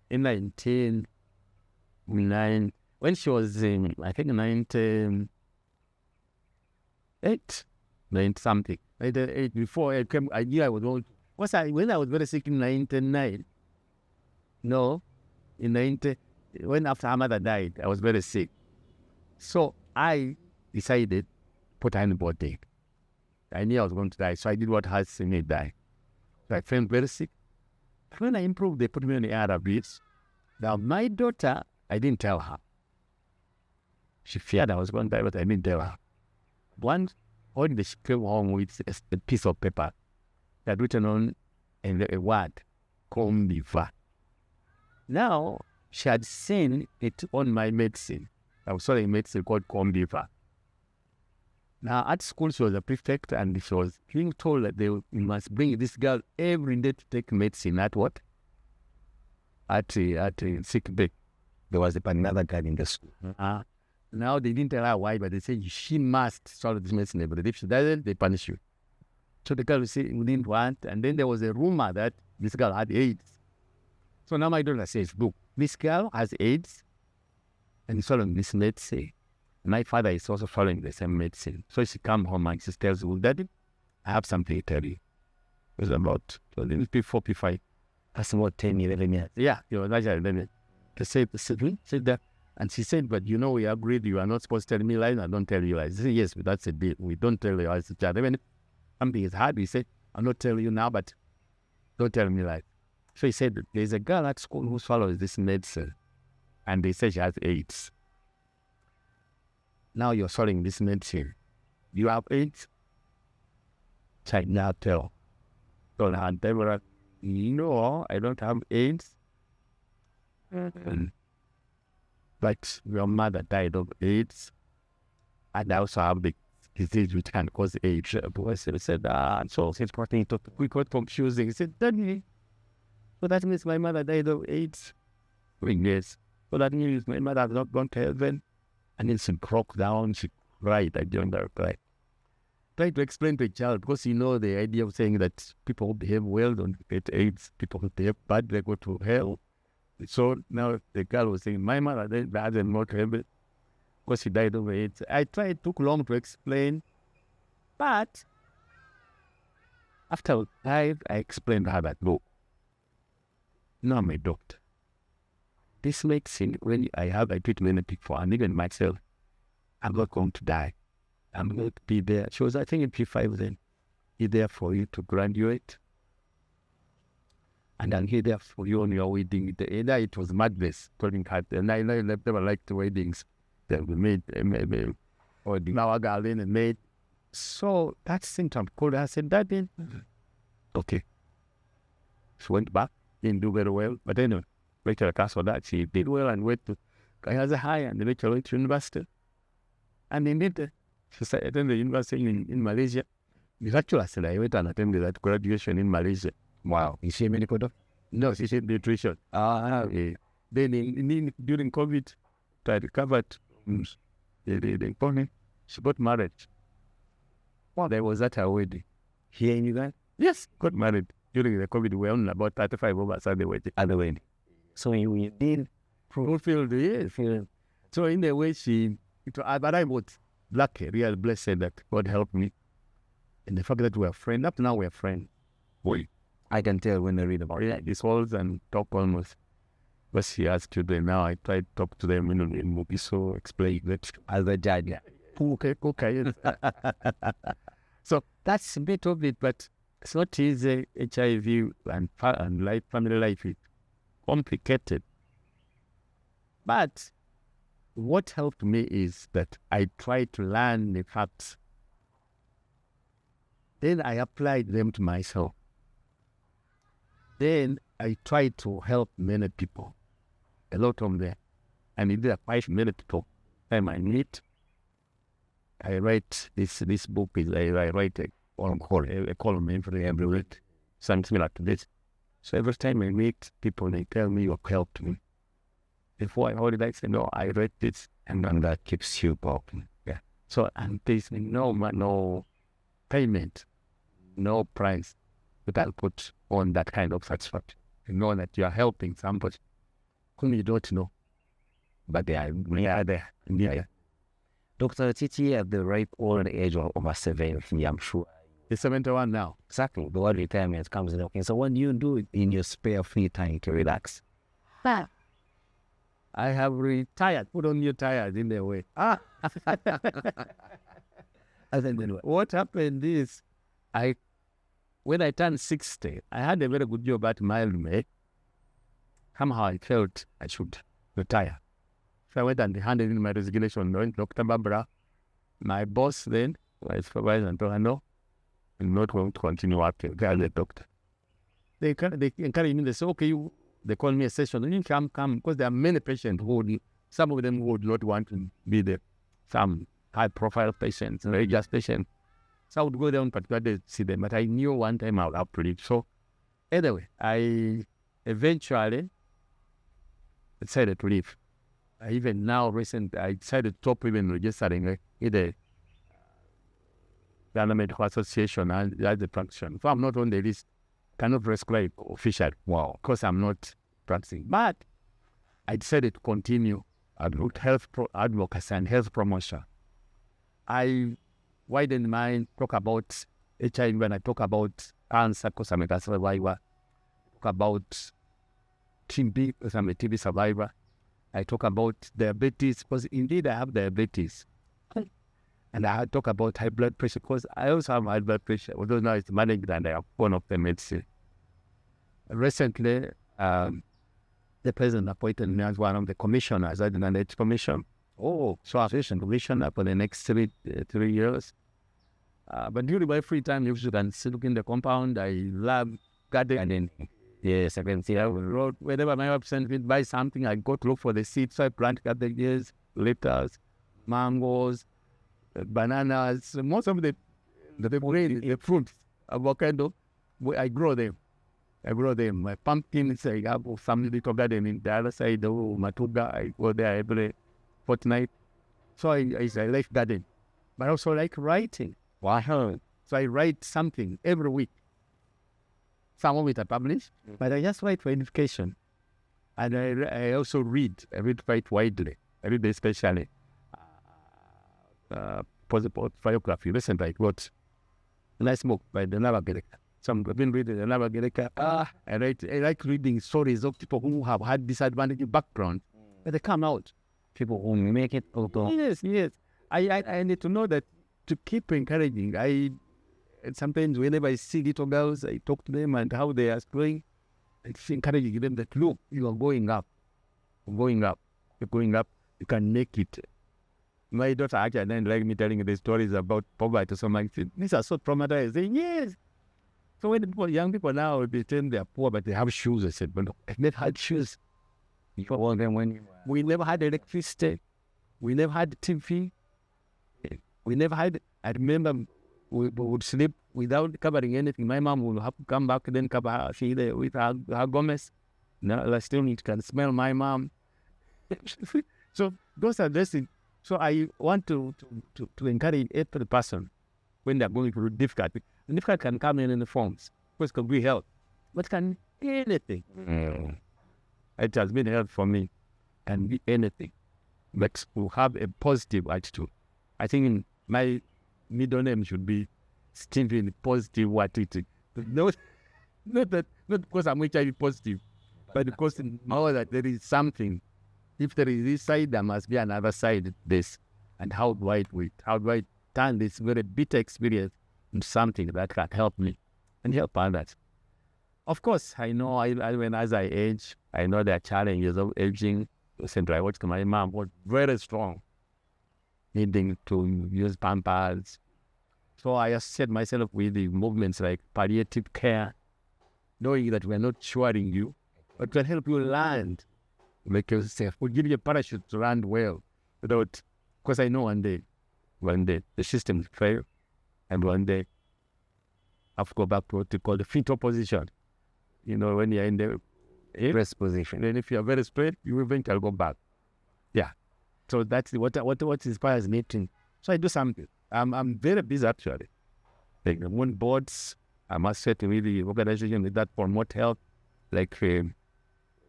in 1999, when she was in, I think, 98, 90 something. 98, before I came, I knew I was old. When I was very sick in 99, no, in 90, when after her mother died, I was very sick. So I decided put her in body. I knew I was going to die, so I did what has seen me die. So I felt very sick. When I improved, they put me on the ARVs. Now my daughter, I didn't tell her. She feared I was going to die, but I didn't tell her. Once, when she came home with a piece of paper that written on a word, Combiva. Now, she had seen it on my medicine. I was selling medicine called Combiva. Now, at school, she was a prefect, and she was being told that they must bring this girl every day to take medicine at what? At sick bay. There was another girl in the school. Now, they didn't tell her why, but they said she must swallow this medicine every day. If she doesn't, they punish you. So the girl would say, we didn't want, and then there was a rumor that this girl had AIDS. So now my daughter says, look, this girl has AIDS, and following this medicine. My father is also following the same medicine. So she comes home and she tells me, Daddy, I have something to tell you. It was about 4, 5. That's about 10, 11 years. Yeah, it was actually 11. They said that. And she said, but we agreed you are not supposed to tell me lies, I don't tell you lies. I said, yes, but that's a deal. We don't tell you lies. Even if something is hard, we say, I'm not telling you now, but don't tell me lies. So he said, there's a girl at school who follows this medicine, and they say she has AIDS. Now you're swallowing this medicine. Do you have AIDS? I now tell. So now Deborah, no, I don't have AIDS. But your mother died of AIDS, and I also have the disease which can cause AIDS. Boy said, so it's important. We got confusing. He said, Daddy, so that means my mother died of AIDS. Yes. So that means my mother has not gone to heaven. And then she broke down, she cried. I don't know, cried. Try to explain to a child, because the idea of saying that people who behave well don't get AIDS, people who behave bad, they go to hell. So now the girl was saying, my mother died and not heaven because she died of AIDS. I tried, it took long to explain, but after I explained to her that, look, no, I'm a doctor. This medicine, when I treat many people, and even myself, I'm not going to die. I'm going to be there. She was, I think, in P5 then. Be there for you to graduate. And I'm here there for you on your wedding. Either it was madness, calling her. And I never liked weddings that we made, or the Nawa Garden and made. So that symptom called her, I said, Daddy, okay. She went back, didn't do very well, but anyway. Later, for that, she did well and went to Kayaza High, and later went to university. And indeed, she attended the university in Malaysia. Miraculously, I went and attended that graduation in Malaysia. Wow. Is she a medical doctor? No, she said nutrition. Then during COVID, I recovered. They told me she got married. Well, there was at her wedding. Here in Uganda? Yes, got married. During the COVID, we were only about 35 of us at the wedding. At the wedding. So you did fulfilled, yes. So in a way, but I was lucky, real blessed that God helped me. And the fact that we are friends, up to now we are friends. I can tell when I read about it. This calls and talk almost. But she has children now. I try to talk to them in Mugiso, explain that. As a judge. Yeah. Okay. So that's a bit of it, but it's not easy. HIV and life, family life is complicated. But what helped me is that I tried to learn the facts. Then I applied them to myself. Then I tried to help many people, a lot of them. And in the 5 minute talk time I meet, I write this book. I write a column every week, something similar to this. So every time I meet people, they tell me you've helped me. Before I hold it, I say, no, I read this, and then that keeps you walking. Yeah. So, and there's no payment, no price that I'll put on that kind of satisfaction. You know that you are helping somebody whom you don't know, but they are there. Yeah. Dr. Titi, at the ripe old age of over 70, I'm sure. He's 71 now. Exactly. The word retirement comes in. Okay. So what do you do in your spare free time to relax? I have retired. Put on your tires in the way. What happened is, when I turned 60, I had a very good job at Mildmay. Somehow I felt I should retire. So I went and handed in my resignation to Dr. Barbara, my boss then, my supervisor, and told her, no, I'm not going to continue working as a doctor. They encouraged me. They say, okay, they call me a session. You come, because there are many patients some of them would not want to be there. Some high-profile patients, religious patients. So I would go there on particular days to see them, but I knew one time I would have to leave. So anyway, I eventually decided to leave. Even now, recently, I decided to stop even registering either the Medical Association and as a practitioner. So I'm not on the list, cannot prescribe officially. Wow. Because I'm not practicing. But I decided to continue with health advocacy and health promotion. I widen my talk about HIV when I talk about cancer because I'm a cancer survivor. Talk about TB because I'm a TB survivor. I talk about diabetes because indeed I have diabetes. And I talk about high blood pressure because I also have high blood pressure, although now it's managed and I have one of the medicine. Recently, the president appointed me as one of the commissioners at the NIH Commission. So I've been commissioner for the next 3 years. But during my free time, you can see look in the compound. I love gardening. Yes, I can see I road. Whenever my wife sends me to buy something, I go to look for the seeds. So I plant cabbages, lettuce, mangoes, bananas. Most of the fruits, avocado, I grow them. My pumpkins, I have some little garden in the other side of Matuga. I go there every fortnight. So I like gardening, but also like writing. Wow. So I write something every week. Some of it I publish, but I just write for education. And I also read. I read quite widely. I read especially biography. Recently I wrote a nice book by the Navagereka. I've been reading the Navagereka. I like reading stories of people who have had disadvantaged background, but they come out. People who make it. Yes. I need to know that to keep encouraging. And sometimes whenever I see little girls, I talk to them and how they are growing. It's encouraging them that, look, you are going up. You're going up. You can make it. My daughter actually didn't like me telling the stories about poverty. So I said, these are so traumatized. Say, yes. So when young people now, they pretend they are poor, but they have shoes. I said, but no, I've never had shoes. We never had electricity. We never had TV. We never had, I remember we would sleep without covering anything. My mom would have to come back and then cover her feet with her gomez. Now I still can smell my mom. So those are things. So I want to encourage every person when they're going through difficulty. The difficulty can come in the forms. First, can be health, but can be anything. It has been health for me. Can be anything. But we have a positive attitude. I think my middle name should be Stephen Positive Watiti. Not because I'm HIV positive, but because now that there is something. If there is this side, there must be another side. This, and how do I do it? How do I turn this very bitter experience into something that can help me and help others? Of course, I know when as I age, I know there are challenges of aging. Recently, I watched my mom was very strong, needing to use Pampers. So I associate myself with the movements like palliative care, knowing that we're not curing you, but can help you land. Make yourself, we'll give you a parachute to land well without, because I know one day the system fail, and one day I have to go back to what we call the fetal position. When you're in the Rest position. Then if you're very straight, you eventually go back. Yeah. So that's what inspires me to. So I do something. I'm very busy actually. Like I'm on boards, I must say to really organizations that promote health, like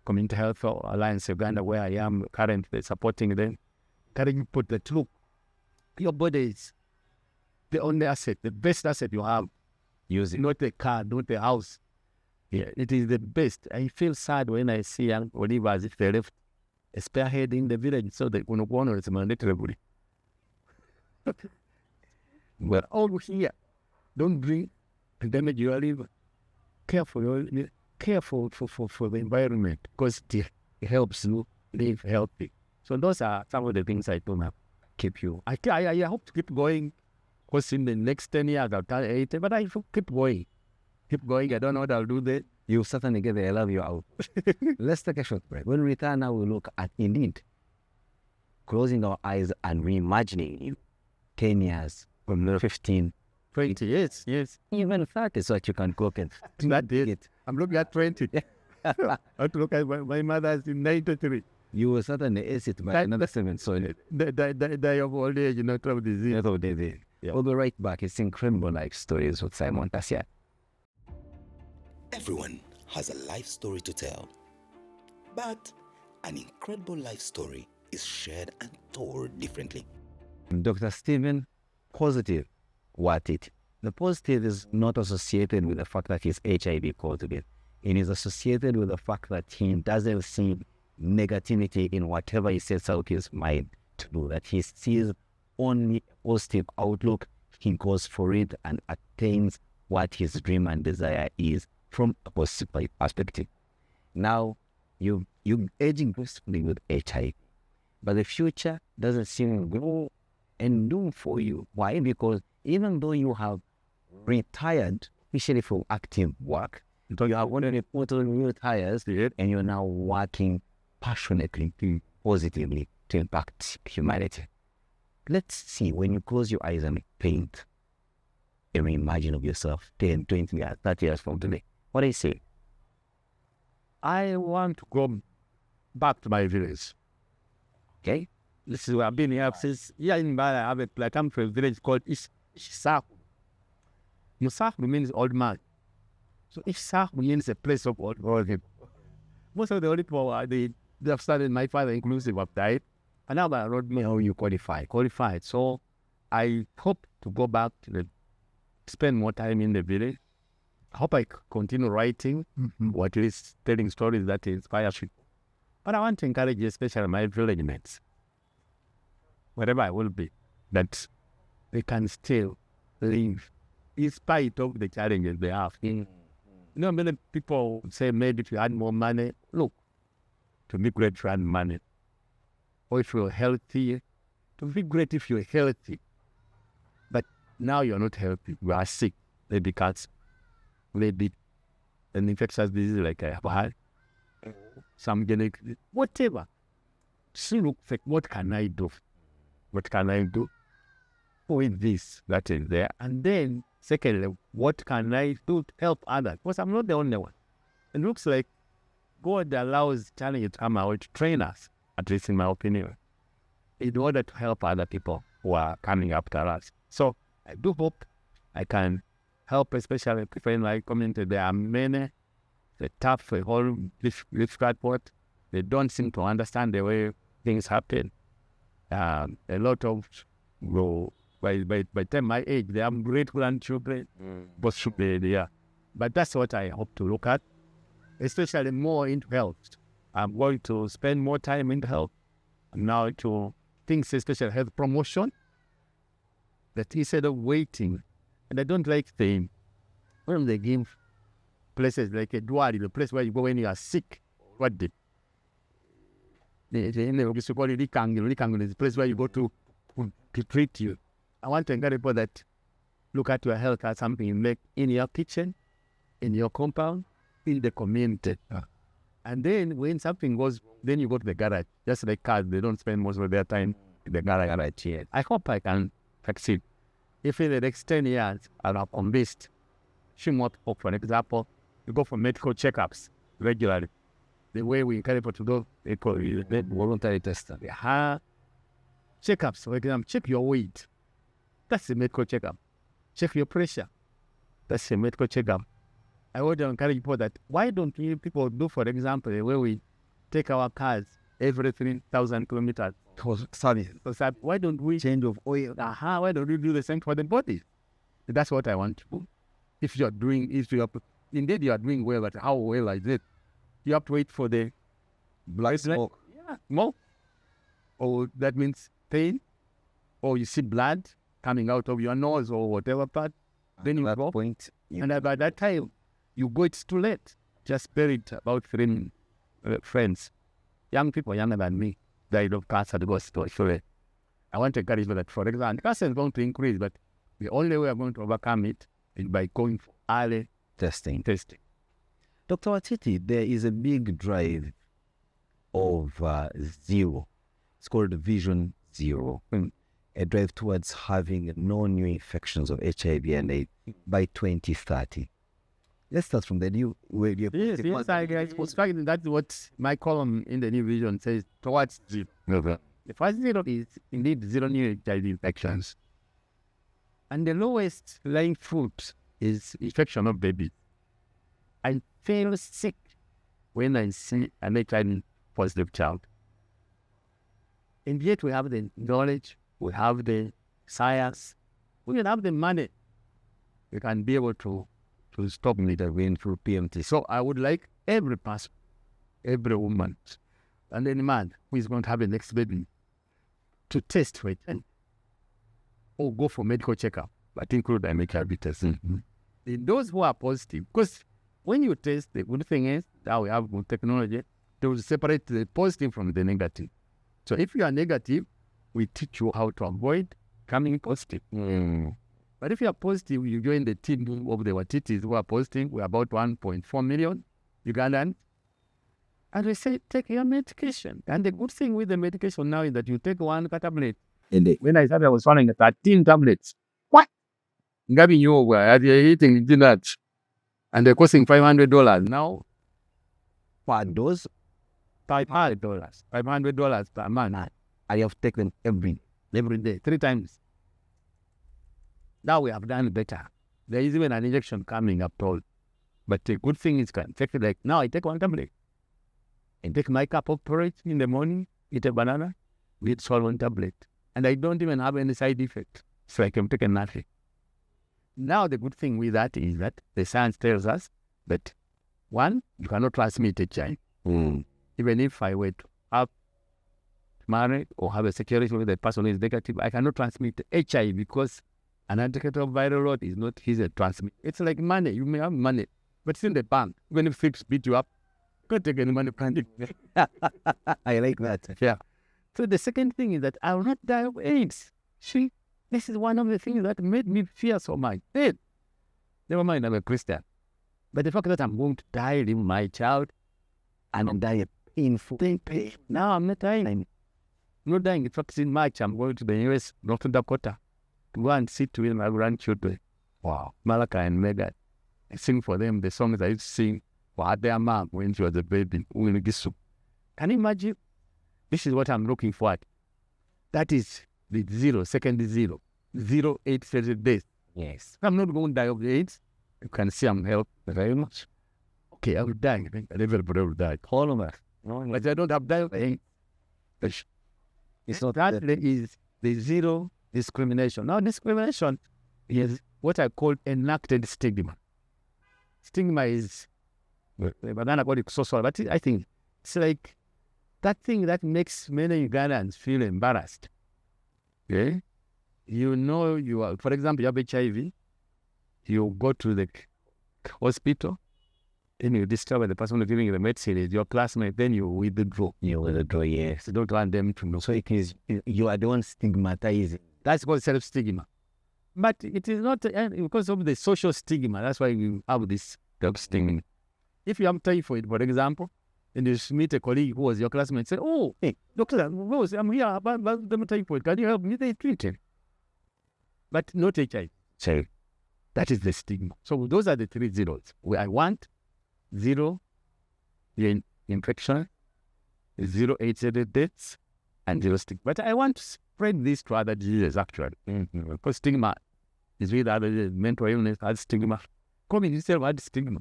Community Health Alliance Uganda, where I am currently supporting them. Can you put that, look, your body is the only asset, the best asset you have. Use it. Not a car, not a house. Yeah, it is the best. I feel sad when I see young Olivers if they left a spearhead in the village so they can go on with mandatory. We're all here. Don't drink and damage your liver. Care for the environment because it helps you live healthy. So those are some of the things I do now. Keep you. I hope to keep going because in the next 10 years I'll turn 80, but I will keep going. Keep going. I don't know what I'll do there. You certainly get the I love you out. Let's take a short break. When we return now, we'll look at indeed closing our eyes and reimagining you 10 years from 15, 20 years, yes. Even 30 so that you can cook it. That it. I'm looking at 20. I have to look at my mother's in 93. You will certainly ace it by another 7. So die of old age, trouble disease. Yeah. We'll be right back. It's incredible life stories with Simon Kasyate. Everyone has a life story to tell, but an incredible life story is shared and told differently. Dr. Stephen Positive Watiti. The positive is not associated with the fact that he's HIV positive. It is associated with the fact that he doesn't see negativity in whatever he sets out his mind to do, that he sees only a positive outlook, he goes for it and attains what his dream and desire is from a positive perspective. Now, you're aging gracefully with HIV, but the future doesn't seem to grow and do for you. Why? Because even though you have retired, especially from active work, you have already put on new tires and you're now working passionately, positively to impact humanity. Let's see, when you close your eyes and paint a reimagine of yourself 10, 20 years, 30 years from today, what do you say? I want to go back to my village. Okay? This is where I've been here since. Here in Bala, I come from a village called Ishisaku. Musaku means old man. So Ishisaku means a place of old people. Most of the old people, they have started, my father inclusive, have died. And now they wrote me how you qualified. So I hope to go back to spend more time in the village. I hope I continue writing, what is telling stories that inspire people. But I want to encourage especially my village mates, wherever I will be, that they can still live in spite of the challenges they have. Many people say maybe if you had more money, look, to be great if you had money. Or if you're healthy, to be great if you're healthy. But now you're not healthy, you are sick, maybe cancer, maybe an infectious disease like I have had, some genetic, whatever. So look, what can I do? What can I do with this that is there? And then, secondly, what can I do to help others? Because I'm not the only one. It looks like God allows challenges to come out to train us, at least in my opinion. in order to help other people who are coming after us. So I do hope I can help, especially people in my community. There are many, the tough, the whole difficult part. They don't seem to understand the way things happen. A lot of, by the time my age, they have great grandchildren, both should be there. But that's what I hope to look at, especially more into health. I'm going to spend more time in health now to things, especially health promotion, that instead of waiting, and I don't like the, when they give places like a Dwari, the place where you go when you are sick, what they used to call it Likangu. Likangu is the place where you go to treat you. I want to encourage people that look at your health as something you make in your kitchen, in your compound, in the community. And then when something goes, then you go to the garage. Just like cars, they don't spend most of their time in the garage yet. I hope I can succeed. If in the next 10 years, I have convinced, for example, you go for medical checkups regularly. The way we encourage people to go, they call it voluntary testing. Checkups, for example, check your weight. That's a medical checkup. Check your pressure. That's a medical checkup. I want to encourage people that why don't people do, for example, the way we take our cars every 3,000 kilometers? Why don't we change of oil? Why don't we do the same for the body? That's what I want to do. If you are indeed you are doing well, but how well is it? You have to wait for the blood smoke. Yeah, smoke. Or that means pain. Or you see blood coming out of your nose or whatever part. Then you go. And by that time, you go, it's too late. Just buried about 3 friends, young people younger than me, died of cancer. I want to encourage you that, for example, cancer is going to increase, but the only way we're going to overcome it is by going for early testing. Dr. Watiti, there is a big drive of zero. It's called Vision Zero. A drive towards having no new infections of HIV and AIDS by 2030. Let's start from the new way. Yes, that's what my column in the New Vision says, towards zero. The first zero is indeed zero new HIV infections. And the lowest lying fruit is infection of babies. I feel sick when I see an HIV positive child. And yet we have the knowledge, we have the science, we can have the money. We can be able to stop intervening through PMT. So I would like every person, every woman, and any man who is going to have the next baby to test for it or go for medical checkup, but include the HIV test. In those who are positive, because when you test, the good thing is that we have good technology to separate the positive from the negative. So if you are negative, we teach you how to avoid becoming positive. But if you are positive, you join the team of the Watitis who are positive. We're about 1.4 million Ugandans. And we say, take your medication. And the good thing with the medication now is that you take one tablet. When I started, I was following 13 tablets. What? Gabi, you were eating dinner. And they're costing $500. Now, per dose, $500. $500 per month. I have taken every day, 3 times. Now we have done better. There is even an injection coming up told. But the good thing is, can take it like now I take one tablet. And take my cup of porridge in the morning, eat a banana, eat swallow one tablet. And I don't even have any side effect. So I can take nothing. Now the good thing with that is that the science tells us that, one, you cannot transmit HIV. Even if I were to have married or have a security with a person who is negative, I cannot transmit HIV because an undetectable viral load is not easy to transmit. It's like money. You may have money, but it's in the bank. Even if thieves beat you up, you can't take any money from it. I like that. Yeah. So the second thing is that I will not die of AIDS. See, this is one of the things that made me fear so much. Hey, never mind, I'm a Christian. But the fact that I'm going to die, leave my child, and I'm dying painful. Pain. Now I'm not dying. I'm not dying. In fact, in March, I'm going to the US, North Dakota, to go and sit with my grandchildren. Wow. Malaka and Megan. I sing for them the songs I used to sing for their mom when she was a baby. Can you imagine? This is what I'm looking for. That is the zero, second is zero. 0 8 days. Yes. I'm not going to die of AIDS. You can see I'm healthy very much. Okay, I will die. I think everybody will die. All of us. No, But I don't have die of AIDS. it's not That is the zero discrimination. Now, discrimination is what I call enacted stigma. Stigma is, but I call it social, but I think it's like that thing that makes many Ugandans feel embarrassed. Okay? You know, you are, for example, you have HIV, you go to the hospital, and you discover the person giving you the medicine is your classmate, then you withdraw. you withdraw, yes. You don't want them to know. So it is, you are the one stigmatizing. That's called self-stigma. But it is not because of the social stigma. That's why you have this self-stigma. If you have typhoid, for example, and you meet a colleague who was your classmate, say, "Oh, hey, doctor, Rose, I'm here about the typhoid. Can you help me?" They treat him. But not HIV. So That is the stigma. So those are the 3 zeros. I want 0 the infection, 0 HIV deaths, and 0 stigma. But I want to spread this to other diseases actually. Because stigma is with other diseases. Mental illness has stigma. COVID itself had stigma.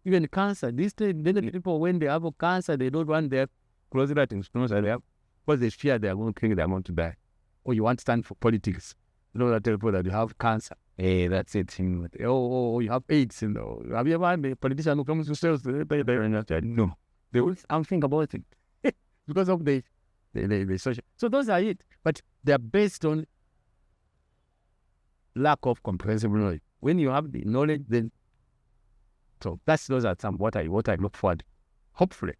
Even cancer. These people, when they have cancer, they don't want their close relatives to know that they have, because they fear they are going to think they are going to die. Or you want to stand for politics. You know that tell people that you have cancer. hey, that's it. Oh, you have AIDS. You know. Have you ever had a politician who comes to say, no. They will think about it. Because of the social. So those are it. But they are based on lack of comprehensive knowledge. When you have the knowledge, then so those are some what I look forward. Hopefully.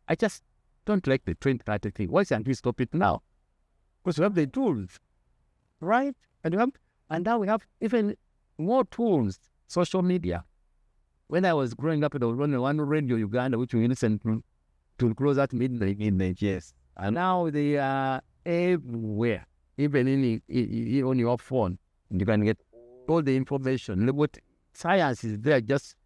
I just don't like the 2030 thing. Why can't we stop it now? Because we have the tools. Right? And now we have even more tools, social media. When I was growing up, there was only one radio Uganda, which we listened to close at midnight, yes. And now they are everywhere, even on your phone. You can get all the information. What science is there, just,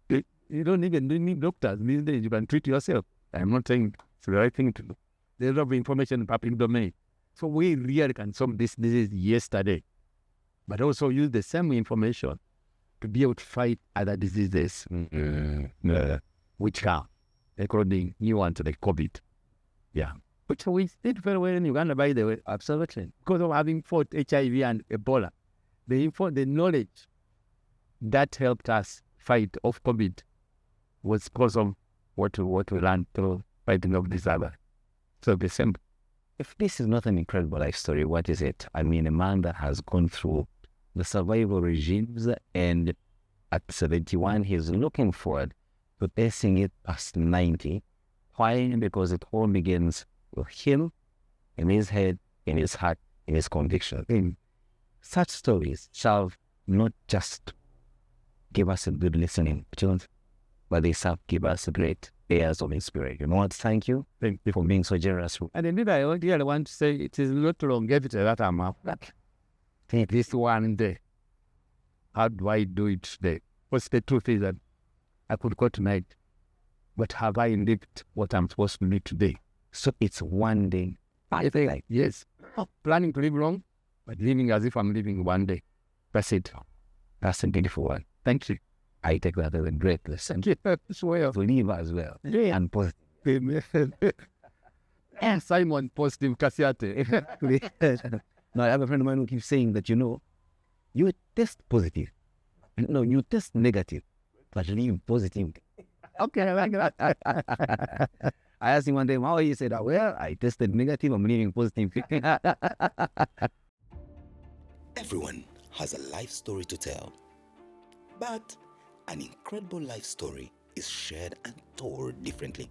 you don't even need doctors. These days, you can treat yourself. I'm not saying it's the right thing to do. There's a lot of information in the public domain. So we really can solve this disease yesterday, but also use the same information to be able to fight other diseases, which are, according new ones like COVID. Yeah. Which we did very well in Uganda, by the way, absolutely. Because of having fought HIV and Ebola, the knowledge that helped us fight off COVID was because of what we learned through fighting off this other. So the same. If this is not an incredible life story, what is it? I mean, a man that has gone through the survival regimes, and at 71, he's looking forward to pacing it past 90. Why? Because it all begins with him, in his head, in his heart, in his conviction. Such stories shall not just give us a good listening opportunity, but they shall give us a great airs of inspiration. You know what? Thank you for being so generous. And indeed, I really want to say it is not longevity that I'm after. This one day, how do I do it today? What's the truth is that I could go tonight, but have I lived what I'm supposed to live today? So it's one day. I think, yes. Planning to live long, but living as if I'm living one day. That's it. That's a beautiful one. Thank you. I take that as a great lesson. Yes, well. To live as well. Yeah. And positive. And Simon Positive Kasyate. Now, I have a friend of mine who keeps saying that, you test positive. No, you test negative, but live positive. Okay, I like that. I asked him one day, how he said, well, I tested negative, I'm living positive. Everyone has a life story to tell, but an incredible life story is shared and told differently.